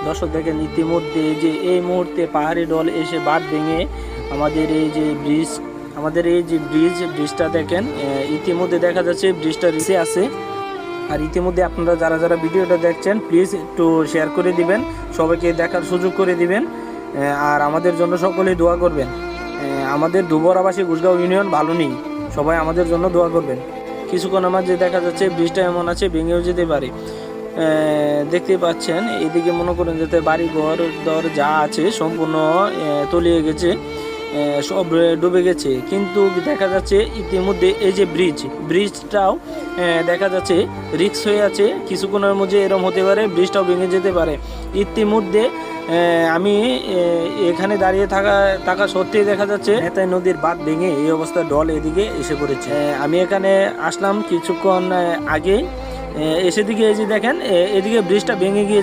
দর্শক দেখেন ইতিমধ্যে যে এই মুহূর্তে পাহাড়ি ঢল এসে বাঁধ ভেঙে আমাদের এই যে ব্রিজটা দেখেন ইতিমধ্যে দেখা যাচ্ছে ব্রিজটা নিচে আছে। আর ইতিমধ্যে আপনারা যারা যারা ভিডিওটা দেখছেন প্লিজ একটু শেয়ার করে দিবেন, সবাইকে দেখার সুযোগ করে দিবেন, আর আমাদের জন্য সকলেই দোয়া করবেন। আমাদের দুবরাবাসী ঘুষগাঁও ইউনিয়ন ভালো নেই, সবাই আমাদের জন্য দোয়া করবেন। কিছুক্ষণ মাঝে দেখা যাচ্ছে ব্রিজটা এমন আছে ভেঙেও যেতে পারে। দেখতে পাচ্ছেন এদিকে মনে করেন যাতে বাড়ি ঘর দর যা আছে সম্পূর্ণ তলিয়ে গেছে, সব ডুবে গেছে। কিন্তু দেখা যাচ্ছে ইতিমধ্যে এই যে ব্রিজটাও দেখা যাচ্ছে রিস্ক হয়ে আছে, কিছুক্ষণের মধ্যে এরকম হতে পারে ব্রিজটাও ভেঙে যেতে পারে। ইতিমধ্যে আমি এখানে দাঁড়িয়ে থাকা সত্ত্বেই দেখা যাচ্ছে নেতাই নদীর বাঁধ ভেঙে এই অবস্থায় ঢল এদিকে এসে পড়েছে। আমি এখানে আসলাম কিছুক্ষণ আগে, এসে দিকে এই যে দেখেন এদিকে ব্রিজটা ভেঙে গিয়ে